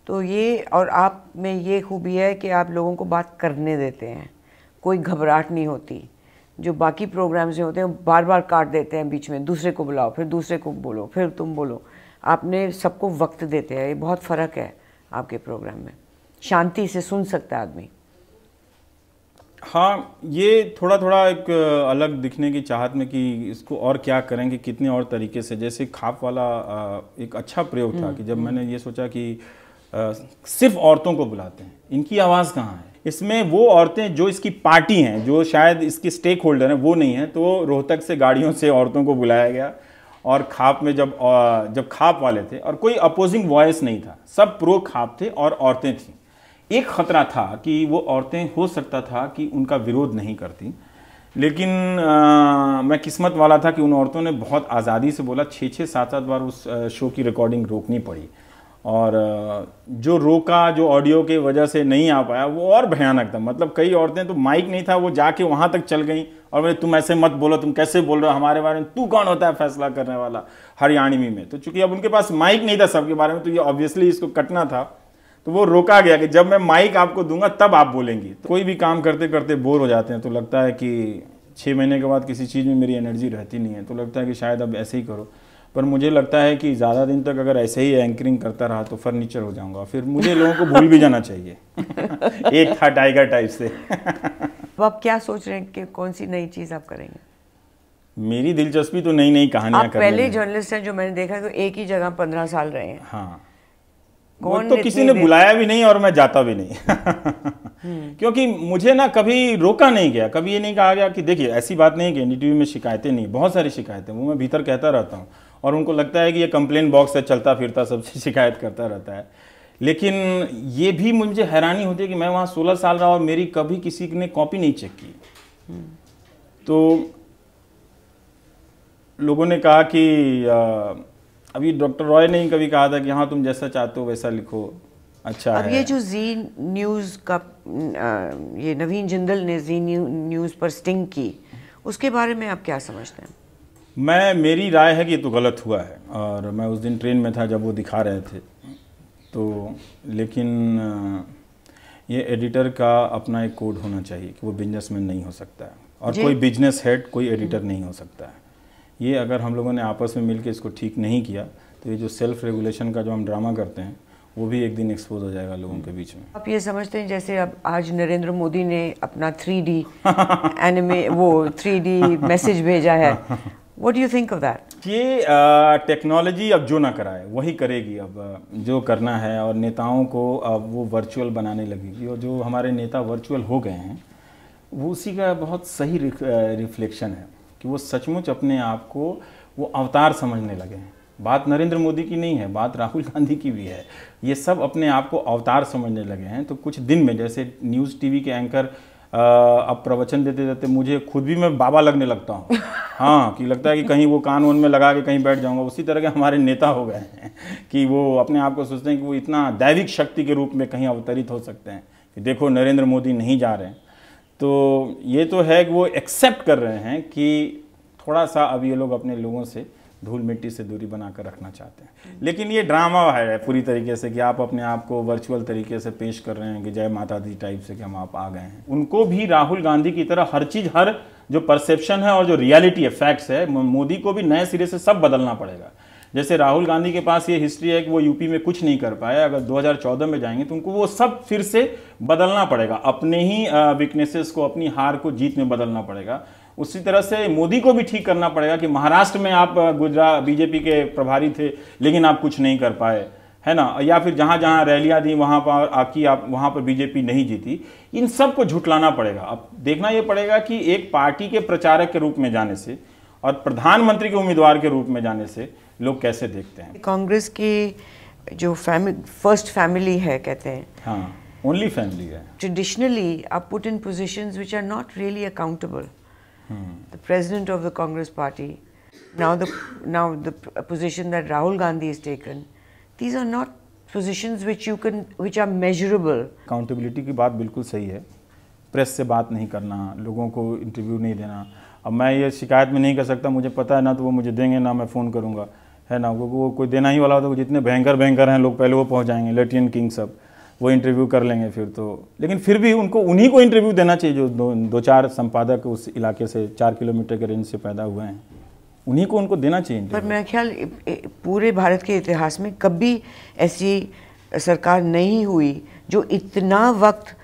तो ये, और आप में ये खूबी है कि आप लोगों को बात करने देते हैं, कोई घबराहट नहीं होती। जो बाकी प्रोग्राम्स में होते हैं बार बार काट देते हैं बीच में, दूसरे को बुलाओ, फिर दूसरे को बोलो, फिर तुम बोलो। आपने सबको वक्त देते हैं, ये बहुत फ़र्क है आपके प्रोग्राम में, शांति से सुन सकता है आदमी। हाँ, ये थोड़ा थोड़ा एक अलग दिखने की चाहत में कि इसको और क्या करेंगे, कितने और तरीके से। जैसे खाप वाला एक अच्छा प्रयोग था कि जब मैंने ये सोचा कि सिर्फ औरतों को बुलाते हैं, इनकी आवाज़ कहाँ है। इसमें वो औरतें जो इसकी पार्टी हैं, जो शायद इसकी स्टेक होल्डर हैं, वो नहीं है। तो रोहतक से गाड़ियों से औरतों को बुलाया गया, और खाप में जब खाप वाले थे और कोई अपोजिंग वॉइस नहीं था, सब प्रो खाप थे और औरतें थीं। एक खतरा था कि वो औरतें, हो सकता था कि उनका विरोध नहीं करती, लेकिन मैं किस्मत वाला था कि उन औरतों ने बहुत आज़ादी से बोला। 6-6, 7-7 बार उस शो की रिकॉर्डिंग रोकनी पड़ी, और जो रोका, जो ऑडियो के वजह से नहीं आ पाया, वो और भयानक था। मतलब कई औरतें तो माइक नहीं था, वो जाके वहाँ तक चल गई और बोले तुम ऐसे मत बोलो, तुम कैसे बोल रहे हो हमारे बारे में, तू कौन होता है फैसला करने वाला, हरियाणवी में। तो चूंकि अब उनके पास माइक नहीं था सबके बारे में, तो ये ऑब्वियसली इसको कटना था, तो वो रोका गया कि जब मैं माइक आपको दूंगा तब आप बोलेंगी। तो कोई भी काम करते करते बोर हो जाते हैं, तो लगता है कि 6 महीने के बाद किसी चीज़ में मेरी एनर्जी रहती नहीं है, तो लगता है कि शायद अब ऐसे ही करो। पर मुझे लगता है कि ज़्यादा दिन तक अगर ऐसे ही एंकरिंग करता रहा तो फर्नीचर हो जाऊंगा, फिर मुझे लोगों को भूल भी जाना चाहिए। एक था टाइगर टाइप से। तो आप क्या सोच रहे हैं कि कौन सी नई चीज़ आप करेंगे? मेरी दिलचस्पी तो नई नई कहानियां आप पहले जर्नलिस्ट हैं जो मैंने देखा तो एक ही जगह 15 साल रहे हैं। हाँ, कौन तो किसी ने बुलाया भी नहीं और मैं जाता भी नहीं। क्योंकि मुझे ना कभी रोका नहीं गया, कभी ये नहीं कहा गया कि देखिए ऐसी बात नहीं कि एनडीटीवी में शिकायतें नहीं, बहुत सारी शिकायतें, वो मैं भीतर कहता रहता हूँ, और उनको लगता है कि ये कंप्लेन बॉक्स है, चलता फिरता सबसे शिकायत करता रहता है। लेकिन ये भी मुझे हैरानी होती है कि मैं वहाँ 16 साल रहा और मेरी कभी किसी ने कॉपी नहीं चेक की। तो लोगों ने कहा कि अभी डॉक्टर रॉय ने कभी कहा था कि हाँ तुम जैसा चाहते हो वैसा लिखो, अच्छा अब है। ये जो जी न्यूज़ का ये नवीन जिंदल ने जी न्यूज़ पर स्टिंग की, उसके बारे में आप क्या समझते हैं? मेरी राय है कि ये तो गलत हुआ है, और मैं उस दिन ट्रेन में था जब वो दिखा रहे थे, तो लेकिन ये एडिटर का अपना एक कोड होना चाहिए कि वो बिजनेसमैन नहीं हो सकता है, और कोई बिजनेस हेड कोई एडिटर नहीं हो सकता है। ये अगर हम लोगों ने आपस में मिलकर इसको ठीक नहीं किया तो ये जो सेल्फ रेगुलेशन का जो हम ड्रामा करते हैं वो भी एक दिन एक्सपोज हो जाएगा लोगों के बीच में। आप ये समझते हैं जैसे अब आज नरेंद्र मोदी ने अपना 3D एनिमे वो 3D मैसेज भेजा है, what do you think of that? ये टेक्नोलॉजी अब जो ना कराए वही करेगी, अब जो करना है, और नेताओं को अब वो वर्चुअल बनाने लगेगी, और जो हमारे नेता वर्चुअल हो गए हैं वो उसी का बहुत सही रिफ्लेक्शन है कि वो सचमुच अपने आप को वो अवतार समझने लगे हैं। बात नरेंद्र मोदी की नहीं है, बात राहुल गांधी की भी है। ये सब अपने आप को अवतार समझने लगे हैं। तो कुछ दिन में जैसे न्यूज़ टीवी के एंकर अब प्रवचन देते देते मुझे खुद भी मैं बाबा लगने लगता हूँ। हाँ, कि लगता है कि कहीं वो कान वन में लगा के कहीं बैठ जाऊँगा। उसी तरह के हमारे नेता हो गए हैं कि वो अपने आप को सोचते हैं कि वो इतना दैविक शक्ति के रूप में कहीं अवतरित हो सकते हैं कि देखो नरेंद्र मोदी नहीं जा रहे हैं। तो ये तो है कि वो एक्सेप्ट कर रहे हैं कि थोड़ा सा अब ये लोग अपने लोगों से धूल मिट्टी से दूरी बनाकर रखना चाहते हैं। लेकिन ये ड्रामा है पूरी तरीके से कि आप अपने आप को वर्चुअल तरीके से पेश कर रहे हैं कि जय माता दी टाइप से कि हम आप आ गए हैं। उनको भी राहुल गांधी की तरह हर चीज़, हर जो परसेप्शन है और जो रियलिटी है, फैक्ट्स है, मोदी को भी नए सिरे से सब बदलना पड़ेगा। जैसे राहुल गांधी के पास ये हिस्ट्री है कि वो यूपी में कुछ नहीं कर पाए, अगर 2014 में जाएंगे तो उनको वो सब फिर से बदलना पड़ेगा, अपने ही वीकनेसेस को, अपनी हार को जीत में बदलना पड़ेगा। उसी तरह से मोदी को भी ठीक करना पड़ेगा कि महाराष्ट्र में आप गुजरात बीजेपी के प्रभारी थे लेकिन आप कुछ नहीं कर पाए, है ना, या फिर जहाँ जहाँ रैलियाँ दी वहाँ पर आकी आप वहाँ पर बीजेपी नहीं जीती, इन सब को झुटलाना पड़ेगा। अब देखना ये पड़ेगा कि एक पार्टी के प्रचारक के रूप में जाने से और प्रधानमंत्री के उम्मीदवार के रूप में जाने से लोग कैसे देखते हैं। कांग्रेस की जो फर्स्ट फैमिली है कहते हैं, हाँ, ओनली फैमिली है, traditionally are put in positions which are not really accountable. The president of the Congress party, now the position that Rahul Gandhi has taken, these are not positions which are measurable. Accountability की बात बिल्कुल सही है। Press से बात नहीं करना, लोगों को इंटरव्यू नहीं देना। अब मैं ये शिकायत में नहीं कर सकता, मुझे पता है ना तो वो मुझे देंगे ना मैं फ़ोन करूँगा, है ना, वो कोई देना ही वाला होता है। जितने भयंकर हैं लोग पहले वो पहुँच जाएंगे, लेटियन किंग सब वो इंटरव्यू कर लेंगे फिर तो। लेकिन फिर भी उन्हीं को इंटरव्यू देना चाहिए जो दो चार संपादक उस इलाके से 4 किलोमीटर के रेंज से पैदा हुए हैं, उन्हीं को उनको देना चाहिए। पर मेरा ख्याल पूरे भारत के इतिहास में कभी ऐसी सरकार नहीं हुई जो इतना वक्त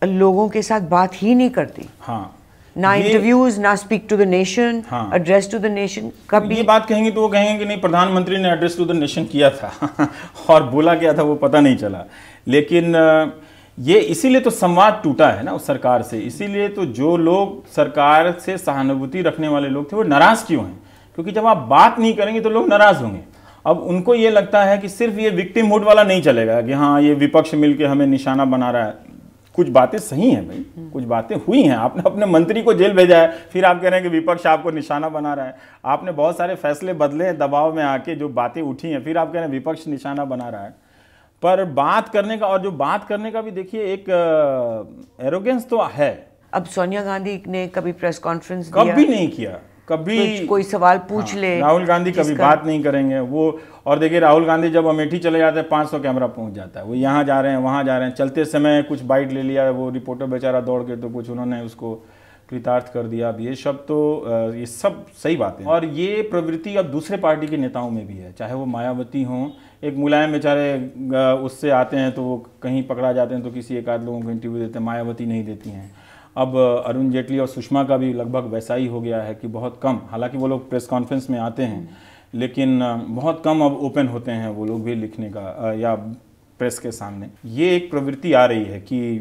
लोगों के साथ बात ही नहीं करती। हाँ, ना इंटरव्यूज, ना speak to the nation, address to the nation. कभी ये बात कहेंगे तो वो कहेंगे कि नहीं प्रधानमंत्री ने एड्रेस टू द नेशन किया था और बोला क्या था वो पता नहीं चला। लेकिन ये इसीलिए तो संवाद टूटा है ना उस सरकार से, इसीलिए तो जो लोग सरकार से सहानुभूति रखने वाले लोग थे वो नाराज क्यों हैं, क्योंकि जब आप बात नहीं करेंगे तो लोग नाराज होंगे। अब उनको ये लगता है कि सिर्फ ये विक्टिम हुड वाला नहीं चलेगा कि हाँ ये विपक्ष मिलके हमें निशाना बना रहा है। कुछ बातें सही हैं भाई, कुछ बातें हुई हैं, आपने अपने मंत्री को जेल भेजा है, फिर आप कह रहे हैं कि विपक्ष आपको निशाना बना रहा है। आपने बहुत सारे फैसले बदले हैं दबाव में आके, जो बातें उठी हैं, फिर आप कह रहे हैं विपक्ष निशाना बना रहा है। पर बात करने का, और जो बात करने का भी देखिए एक एरोगेंस तो है। अब सोनिया गांधी ने कभी प्रेस कॉन्फ्रेंस दिया? कभी नहीं किया, कभी तो कोई सवाल पूछ ले। राहुल गांधी कभी बात नहीं करेंगे वो। और देखिए राहुल गांधी जब अमेठी चले जाते हैं 500 कैमरा पहुंच जाता है, वो यहाँ जा रहे हैं वहाँ जा रहे हैं, चलते समय कुछ बाइट ले लिया, वो रिपोर्टर बेचारा दौड़ के तो कुछ उन्होंने उसको कृतार्थ कर दिया। अब ये सब सही बातें हैं। और ये प्रवृत्ति अब दूसरे पार्टी के नेताओं में भी है, चाहे वो मायावती हों। एक मुलायम बेचारे उससे आते हैं तो वो कहीं पकड़ा जाते हैं तो किसी एक आध लोगों को इंटरव्यू देते हैं, मायावती नहीं देती हैं। अब अरुण जेटली और सुषमा का भी लगभग वैसा ही हो गया है कि बहुत कम, हालांकि वो लोग प्रेस कॉन्फ्रेंस में आते हैं लेकिन बहुत कम अब ओपन होते हैं वो लोग भी लिखने का या प्रेस के सामने। ये एक प्रवृत्ति आ रही है कि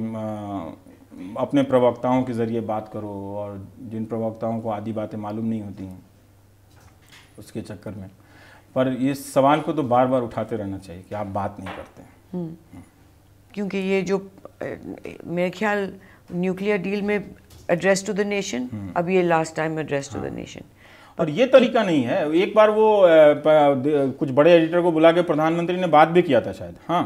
अपने प्रवक्ताओं के ज़रिए बात करो, और जिन प्रवक्ताओं को आधी बातें मालूम नहीं होती हैं उसके चक्कर में। पर इस सवाल को तो बार बार उठाते रहना चाहिए कि आप बात नहीं करते। क्योंकि ये जो मेरे ख्याल न्यूक्लियर डील में एड्रेस टू द नेशन, अब ये last time address to the nation. और ये तरीका नहीं है। एक बार वो कुछ बड़े एडिटर को बुला के प्रधानमंत्री ने बात भी किया था शायद, हाँ,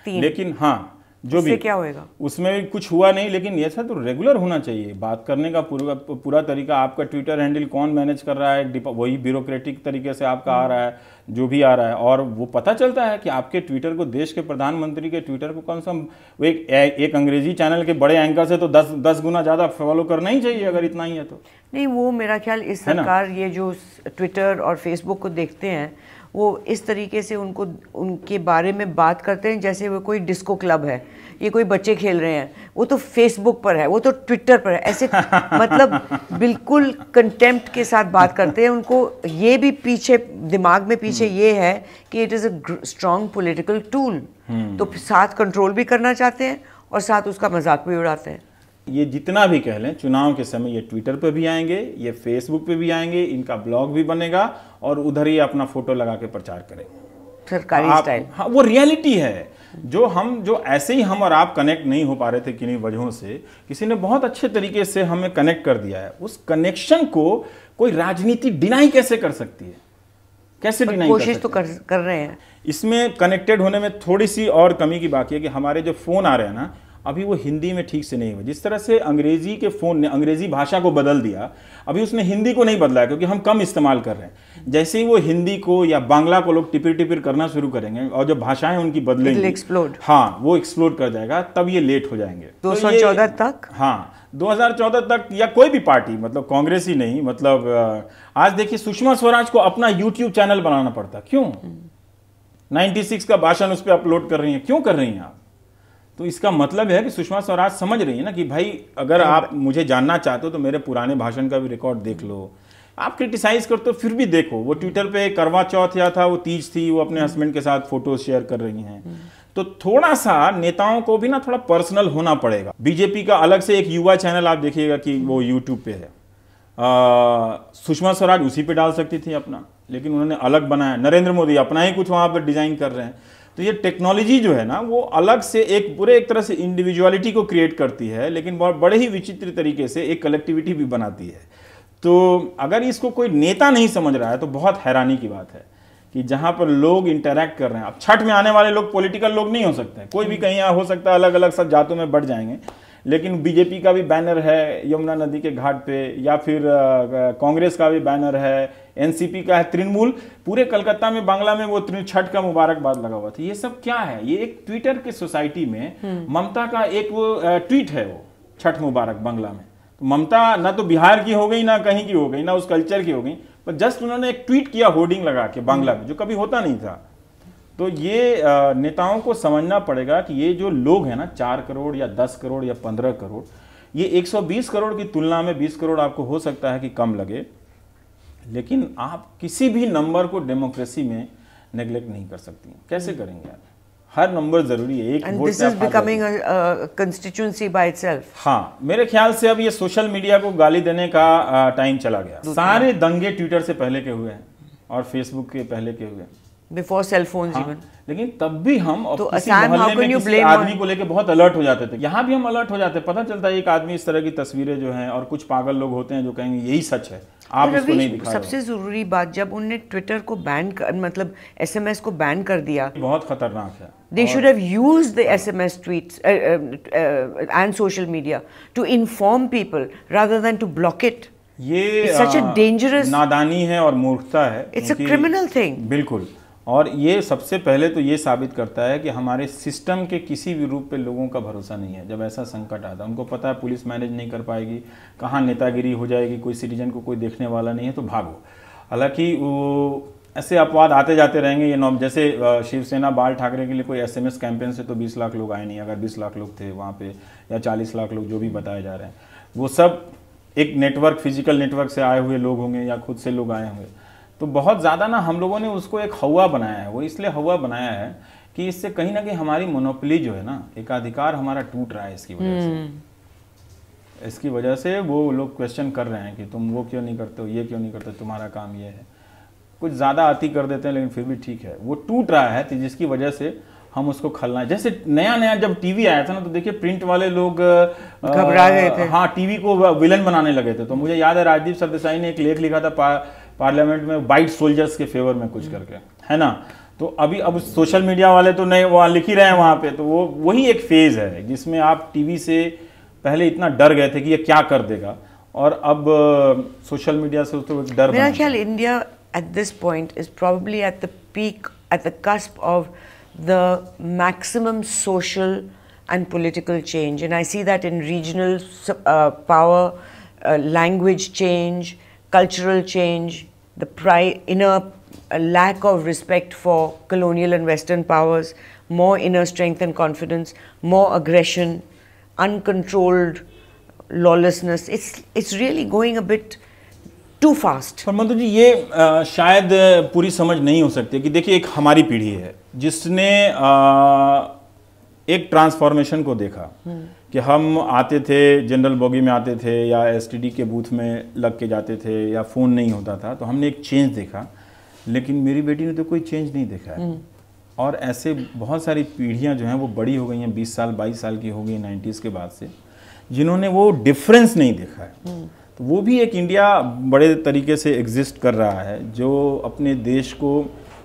लेकिन हाँ जो भी क्या होएगा उसमें कुछ हुआ नहीं। लेकिन ऐसा तो रेगुलर होना चाहिए बात करने का पूरा तरीका। आपका ट्विटर हैंडल कौन मैनेज कर रहा है, वही ब्यूरोक्रेटिक तरीके से आपका आ रहा है जो भी आ रहा है, और वो पता चलता है कि आपके ट्विटर को, देश के प्रधानमंत्री के ट्विटर को कम से कम वो एक अंग्रेजी चैनल के बड़े एंकर से तो 10 गुना ज़्यादा फॉलो करना ही चाहिए, अगर इतना ही है तो। नहीं, वो मेरा ख्याल इस सरकार ये जो ट्विटर और फेसबुक को देखते हैं वो इस तरीके से उनके बारे में बात करते हैं जैसे वो कोई डिस्को क्लब है, ये कोई बच्चे खेल रहे हैं, वो तो फेसबुक पर है, वो तो ट्विटर पर है, ऐसे मतलब बिल्कुल कंटेम्प्ट के साथ बात करते हैं। उनको ये भी पीछे दिमाग में पीछे ये है कि it is a strong political tool, तो साथ कंट्रोल भी करना चाहते हैं और साथ उसका मजाक भी उड़ाते हैं। ये जितना भी कह लें, चुनाव के समय ये ट्विटर पे भी आएंगे, ये फेसबुक पे भी आएंगे, इनका ब्लॉग भी बनेगा और उधर ही अपना फोटो लगा के प्रचार करेंगे सरकारी स्टाइल। हाँ, वो रियलिटी है। जो ऐसे ही हम और आप कनेक्ट नहीं हो पा रहे थे किन्हीं वजहों से, किसी ने बहुत अच्छे तरीके से हमें कनेक्ट कर दिया है। उस कनेक्शन को कोई राजनीति डिनाई कैसे कर सकती है? कैसे डिनाई कर सकती है? कोशिश तो कर रहे हैं। इसमें कनेक्टेड होने में थोड़ी सी और कमी की बाकी है कि हमारे जो फोन आ रहे हैं ना, अभी वो हिंदी में ठीक से नहीं हुए। जिस तरह से अंग्रेजी के फ़ोन ने अंग्रेजी भाषा को बदल दिया, अभी उसने हिंदी को नहीं बदला है क्योंकि हम कम इस्तेमाल कर रहे हैं। जैसे ही वो हिंदी को या बांग्ला को लोग टिपिर टिपिर करना शुरू करेंगे और जो भाषाएं उनकी बदलेंगी, एक्सप्लोड, हाँ वो एक्सप्लोड कर जाएगा, तब ये लेट हो जाएंगे 2014 तक। हाँ 2014 तक, या कोई भी पार्टी, मतलब कांग्रेस ही नहीं, मतलब आज देखिए सुषमा स्वराज को अपना यूट्यूब चैनल बनाना पड़ता। क्यों? 96 का भाषण उस पर अपलोड कर रही हैं, क्यों कर रही हैं आप? तो इसका मतलब है कि सुषमा स्वराज समझ रही है ना कि भाई अगर आप मुझे जानना चाहते हो तो मेरे पुराने भाषण का भी रिकॉर्ड देख लो, आप क्रिटिसाइज करते हो फिर भी देखो, वो ट्विटर पे करवा चौथ या था, वो तीज थी, वो अपने हस्बैंड के साथ फोटो शेयर कर रही हैं। तो थोड़ा सा नेताओं को भी ना थोड़ा पर्सनल होना पड़ेगा। बीजेपी का अलग से एक युवा चैनल आप देखिएगा कि वो यूट्यूब पे है, सुषमा स्वराज उसी पे डाल सकती थी अपना, लेकिन उन्होंने अलग बनाया। नरेंद्र मोदी अपना ही कुछ वहां पर डिजाइन कर रहे हैं। तो ये टेक्नोलॉजी जो है ना, वो अलग से एक तरह से इंडिविजुअलिटी को क्रिएट करती है, लेकिन बहुत बड़े ही विचित्र तरीके से एक कलेक्टिविटी भी बनाती है। तो अगर इसको कोई नेता नहीं समझ रहा है तो बहुत हैरानी की बात है कि जहां पर लोग इंटरैक्ट कर रहे हैं। अब छठ में आने वाले लोग पॉलिटिकल लोग नहीं हो सकते, कोई भी कहीं हो सकता है, अलग अलग सब जातों में बढ़ जाएंगे, लेकिन बीजेपी का भी बैनर है यमुना नदी के घाट पे, या फिर कांग्रेस का भी बैनर है, एनसीपी का है, तृणमूल, पूरे कलकत्ता में बांग्ला में वो छठ का मुबारकबाद लगा हुआ था। ये सब क्या है? ये एक ट्विटर के सोसाइटी में ममता का एक वो ट्वीट है, वो छठ मुबारक बांग्ला में। तो ममता ना तो बिहार की हो गई, ना कहीं की हो गई, ना उस कल्चर की हो गई, पर जस्ट उन्होंने एक ट्वीट किया होर्डिंग लगा के बांग्ला में, जो कभी होता नहीं था। तो ये नेताओं को समझना पड़ेगा कि ये जो लोग हैं ना, 4 करोड़ या 10 करोड़ या 15 करोड़, ये 120 करोड़ की तुलना में 20 करोड़ आपको हो सकता है कि कम लगे, लेकिन आप किसी भी नंबर को डेमोक्रेसी में नेग्लेक्ट नहीं कर सकती। कैसे करेंगे आप? हर नंबर जरूरी है। एक वोट से becoming a constituency by itself. हाँ, मेरे ख्याल से अब ये सोशल मीडिया को गाली देने का टाइम चला गया। सारे दंगे ट्विटर से पहले के हुए हैं और फेसबुक के पहले के हुए, बिफोर सेल फोन्स इवन। लेकिन तब भी हम तो किसी मोहल्ले में किसी आदमी को लेके बहुत अलर्ट हो जाते थे। यहाँ भी हम अलर्ट हो जाते, पता चलता है एक आदमी इस तरह की तस्वीरें जो हैं, और कुछ पागल लोग होते हैं जो कहेंगे यही सच है, आप इसको नहीं दिखा रहे हो। सबसे जरूरी बात, जब उन्होंने ट्विटर को बैन कर, मतलब एसएमएस को बैन कर दिया, बहुत खतरनाक है। They should have used the SMS tweets and social media to inform people rather than to block it. ये such a dangerous, नादानी है और मूर्खता है। It's a criminal thing. बिल्कुल। और ये सबसे पहले तो ये साबित करता है कि हमारे सिस्टम के किसी भी रूप पे लोगों का भरोसा नहीं है। जब ऐसा संकट आता है, उनको पता है पुलिस मैनेज नहीं कर पाएगी, कहाँ नेतागिरी हो जाएगी, कोई सिटीजन को कोई देखने वाला नहीं है, तो भागो। हालांकि वो ऐसे अपवाद आते जाते रहेंगे। ये जैसे शिवसेना बाल ठाकरे के लिए कोई एसएमएस कैंपेन से तो 20 लाख लोग आए नहीं। अगर 20 लाख लोग थे वहाँ पे, या 40 लाख लोग, जो भी बताए जा रहे हैं, वो सब एक नेटवर्क, फिजिकल नेटवर्क से आए हुए लोग होंगे या खुद से लोग आए होंगे। तो बहुत ज़्यादा ना हम लोगों ने उसको एक हवा बनाया है। वो इसलिए हवा बनाया है कि इससे कहीं ना कहीं हमारी मोनोपोली जो है ना, एकाधिकार हमारा टूट रहा है इसकी वजह से। इसकी वजह से वो लोग क्वेश्चन कर रहे हैं कि तुम वो क्यों नहीं करते हो, ये क्यों नहीं करते, तुम्हारा काम ये है। कुछ ज़्यादा अति कर देते हैं, लेकिन फिर भी ठीक है, वो टूट रहा है, तो जिसकी वजह से हम उसको खलना। जैसे नया जब टीवी आया था ना, तो देखिए प्रिंट वाले लोग घबरा गए थे। हाँ, टीवी को विलन बनाने लगे थे। तो मुझे याद है राजदीप सरदेसाई ने एक लेख लिखा था पार्लियामेंट में, वाइट सोल्जर्स के फेवर में कुछ करके, है ना। तो अब सोशल मीडिया वाले तो नहीं, वहाँ लिख ही रहे हैं वहाँ पे। तो वो वही एक फेज है जिसमें आप टीवी से पहले इतना डर गए थे कि ये क्या कर देगा, और अब सोशल मीडिया से तो डर। मेरा ख्याल India at this point is probably at the peak, at the cusp of the maximum social and political change, and I see that in regional power, language change, cultural change, the inner lack of respect for colonial and Western powers, more inner strength and confidence, more aggression, uncontrolled lawlessness. It's really going a bit too fast. पर मंतु जी, ये शायद पूरी समझ नहीं हो सकती कि देखिए, एक हमारी पीढ़ी है जिसने एक ट्रांसफॉर्मेशन को देखा कि हम आते थे, जनरल बॉगी में आते थे, या एसटीडी के बूथ में लग के जाते थे, या फ़ोन नहीं होता था, तो हमने एक चेंज देखा। लेकिन मेरी बेटी ने तो कोई चेंज नहीं देखा है। और ऐसे बहुत सारी पीढ़ियां जो हैं वो बड़ी हो गई हैं, 20 साल 22 साल की हो गई 90s के बाद से, जिन्होंने वो डिफरेंस नहीं देखा है। तो वो भी एक इंडिया बड़े तरीके से एग्जिस्ट कर रहा है, जो अपने देश को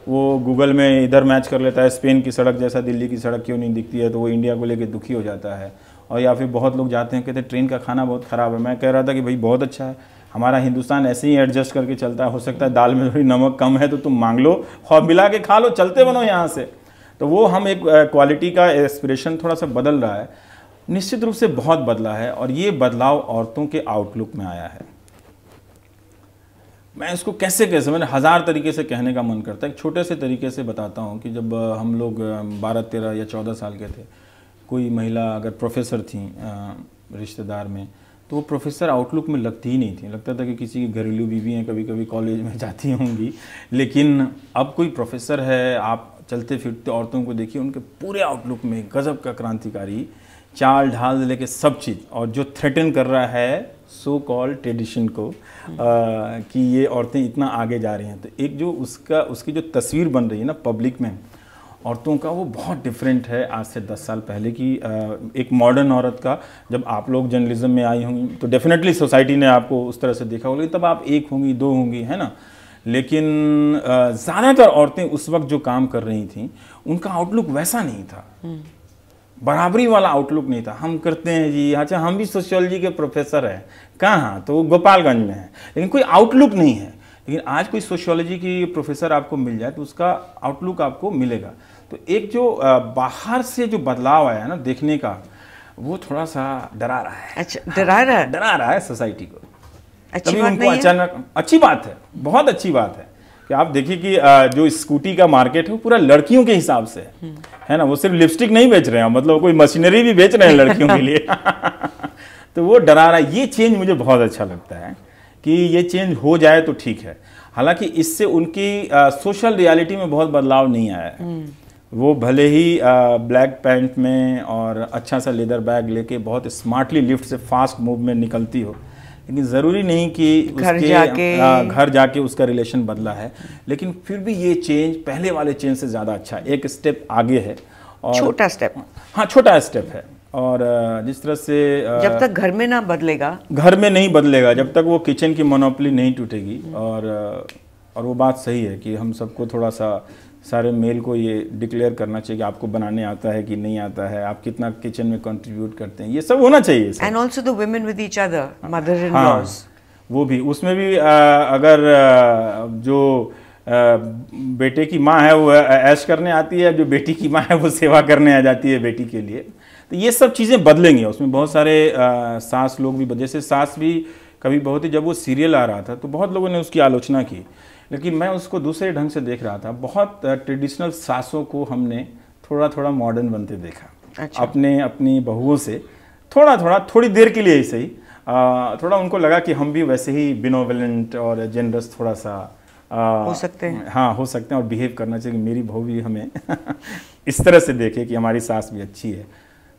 वो गूगल में इधर मैच कर लेता है, स्पेन की सड़क जैसा दिल्ली की सड़क क्यों नहीं दिखती है, तो वो इंडिया को लेके दुखी हो जाता है। और या फिर बहुत लोग जाते हैं, कहते हैं ट्रेन का खाना बहुत ख़राब है। मैं कह रहा था कि भाई बहुत अच्छा है, हमारा हिंदुस्तान ऐसे ही एडजस्ट करके चलता है। हो सकता है दाल में थोड़ी नमक कम है तो तुम मांग लो और मिला के खा लो, चलते बनो यहाँ से। तो वो हम एक क्वालिटी का एस्पिरेशन थोड़ा सा बदल रहा है, निश्चित रूप से बहुत बदला है। और ये बदलाव औरतों के आउटलुक में आया है। मैं इसको कैसे मैंने 1000 तरीके से कहने का मन करता है। एक छोटे से तरीके से बताता हूँ कि जब हम लोग 12, 13 या 14 साल के थे, कोई महिला अगर प्रोफेसर थी रिश्तेदार में, तो वो प्रोफेसर आउटलुक में लगती ही नहीं थी। लगता था कि किसी की घरेलू बीवी हैं, कभी कभी कॉलेज में जाती होंगी। लेकिन अब कोई प्रोफेसर है, आप चलते फिरते औरतों को देखिए, उनके पूरे आउटलुक में गजब का क्रांतिकारी चाल ढाल लेके सब चीज़, और जो थ्रेटन कर रहा है सो कॉल्ड ट्रेडिशन को कि ये औरतें इतना आगे जा रही हैं। तो एक जो उसकी जो तस्वीर बन रही है ना पब्लिक में औरतों का, वो बहुत डिफरेंट है आज से 10 साल पहले की। एक मॉडर्न औरत का, जब आप लोग जर्नलिज्म में आई होंगी तो डेफिनेटली सोसाइटी ने आपको उस तरह से देखा होगा, तब आप एक होंगी, दो होंगी, है ना। लेकिन ज़्यादातर औरतें उस वक्त जो काम कर रही थीं उनका आउटलुक वैसा नहीं था, बराबरी वाला आउटलुक नहीं था। हम करते हैं जी, अच्छा हम भी सोशियोलॉजी के प्रोफेसर हैं, कहाँ, तो वो गोपालगंज में है, लेकिन कोई आउटलुक नहीं है। लेकिन आज कोई सोशियोलॉजी की प्रोफेसर आपको मिल जाए तो उसका आउटलुक आपको मिलेगा। तो एक जो बाहर से जो बदलाव आया है ना देखने का, वो थोड़ा सा डरा रहा है। अच्छा, डरा रहा है सोसाइटी को। अच्छी तभी बात उनको नहीं है? अचानक अच्छी बात है, बहुत अच्छी बात है कि आप देखिए कि जो स्कूटी का मार्केट है वो पूरा लड़कियों के हिसाब से है ना। वो सिर्फ लिपस्टिक नहीं बेच रहे हैं, मतलब कोई मशीनरी भी बेच रहे हैं लड़कियों के लिए। तो वो डरा रहा है। ये चेंज मुझे बहुत अच्छा लगता है कि ये चेंज हो जाए तो ठीक है। हालांकि इससे उनकी सोशल रियलिटी में बहुत बदलाव नहीं आया है। वो भले ही ब्लैक पैंट में और अच्छा सा लेदर बैग लेके बहुत स्मार्टली लिफ्ट से फास्ट मूव में निकलती हो, लेकिन ज़रूरी नहीं कि घर जाके उसका रिलेशन बदला है। लेकिन फिर भी ये चेंज पहले वाले चेंज से ज़्यादा अच्छा है, एक स्टेप आगे है। और छोटा स्टेप, हाँ छोटा स्टेप है। और जिस तरह से जब तक घर में ना बदलेगा, घर में नहीं बदलेगा, जब तक वो किचन की मोनोपोली नहीं टूटेगी। और वो बात सही है कि हम सबको थोड़ा सा, सारे मेल को ये डिक्लेयर करना चाहिए कि आपको बनाने आता है कि नहीं आता है, आप कितना किचन में कंट्रीब्यूट करते हैं, ये सब होना चाहिए। And also the women with each other, mother in laws, वो भी, उसमें भी अगर जो बेटे की माँ है वो ऐश करने आती है, जो बेटी की माँ है वो सेवा करने आ जाती है बेटी के लिए, तो ये सब चीज़ें बदलेंगी। उसमें बहुत सारे सास लोग भी, जैसे सास भी कभी बहुत ही, जब वो सीरियल आ रहा था तो बहुत लोगों ने उसकी आलोचना की, लेकिन मैं उसको दूसरे ढंग से देख रहा था। बहुत ट्रेडिशनल सासों को हमने थोड़ा थोड़ा मॉडर्न बनते देखा। अच्छा। अपनी बहुओं से थोड़ी देर के लिए ही सही, थोड़ा उनको लगा कि हम भी वैसे ही बिनोवेलेंट और जेनरस थोड़ा सा हो सकते हैं। हाँ, हो सकते हैं, और बिहेव करना चाहिए कि मेरी बहू भी हमें इस तरह से देखे कि हमारी सास भी अच्छी है।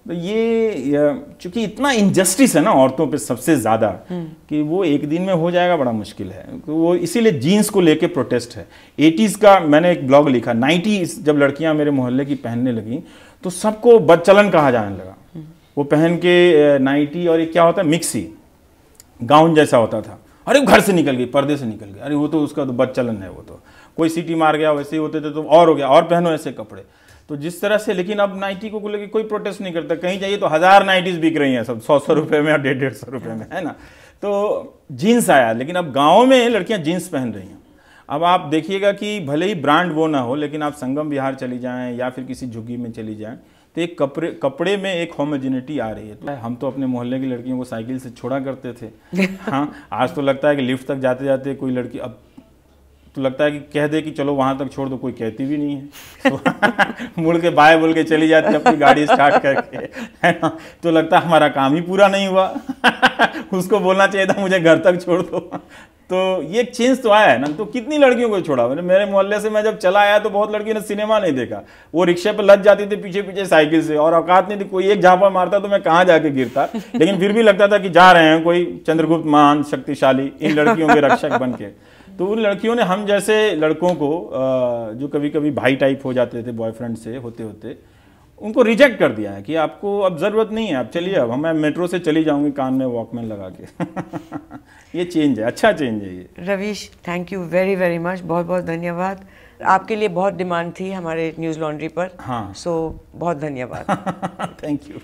तो ये चूंकि इतना इनजस्टिस है ना औरतों पे सबसे ज़्यादा, कि वो एक दिन में हो जाएगा बड़ा मुश्किल है। वो इसीलिए जीन्स को लेके प्रोटेस्ट है। 80s का मैंने एक ब्लॉग लिखा, 90s जब लड़कियां मेरे मोहल्ले की पहनने लगी तो सबको बदचलन कहा जाने लगा। वो पहन के नाइटी, और ये क्या होता है, मिक्सी गाउन जैसा होता था, अरे घर से निकल गई, पर्दे से निकल गई, अरे वो तो उसका तो बदचलन है, वो तो कोई सीटी मार गया, वैसे ही होते थे तो और हो गया, और पहनो ऐसे कपड़े। तो जिस तरह से, लेकिन अब नाइटी को लेकर कोई प्रोटेस्ट नहीं करता। कहीं जाइए तो 1000 नाइटीज बिक रही हैं, सब 100 रुपए में और 150 रुपए में, है ना। तो जीन्स आया, लेकिन अब गाँव में लड़कियां जीन्स पहन रही हैं। अब आप देखिएगा कि भले ही ब्रांड वो ना हो, लेकिन आप संगम विहार चली जाएं या फिर किसी झुग्गी में चली जाएं तो एक कपड़े में एक होमोजेनिटी आ रही है। तो हम तो अपने मोहल्ले की लड़कियों को साइकिल से छोड़ा करते थे। हाँ, आज तो लगता है कि लिफ्ट तक जाते जाते कोई लड़की, अब तो लगता है कि कह दे कि चलो वहां तक छोड़ दो, कोई कहती भी नहीं है। तो मुड़ के बाय बोल के चली जाती है अपनी गाड़ी स्टार्ट करके, है ना। तो लगता है हमारा काम ही पूरा नहीं हुआ। उसको बोलना चाहिए था मुझे घर तक छोड़ दो। तो ये चेंज तो आया है ना। तो कितनी लड़कियों को छोड़ा मैंने, मेरे मोहल्ले से मैं जब चला आया तो बहुत लड़कियों ने सिनेमा नहीं देखा, वो रिक्शे पे लग जाती थी पीछे पीछे साइकिल से, और औकात नहीं थी, कोई एक झापा मारता तो मैं कहाँ जाके गिरता। लेकिन फिर भी लगता था कि जा रहे हैं कोई चंद्रगुप्त महान शक्तिशाली इन लड़कियों के रक्षक बन के। तो उन लड़कियों ने हम जैसे लड़कों को, जो कभी कभी भाई टाइप हो जाते थे बॉयफ्रेंड से होते होते, उनको रिजेक्ट कर दिया है कि आपको अब ज़रूरत नहीं है, आप चलिए, अब मैं मेट्रो से चली जाऊंगी कान में वॉकमैन लगा के। ये चेंज है, अच्छा चेंज है ये। Ravish, thank you very very much, बहुत बहुत धन्यवाद। आपके लिए बहुत डिमांड थी हमारे न्यूज़ लॉन्ड्री पर। हाँ, सो बहुत धन्यवाद। Thank you.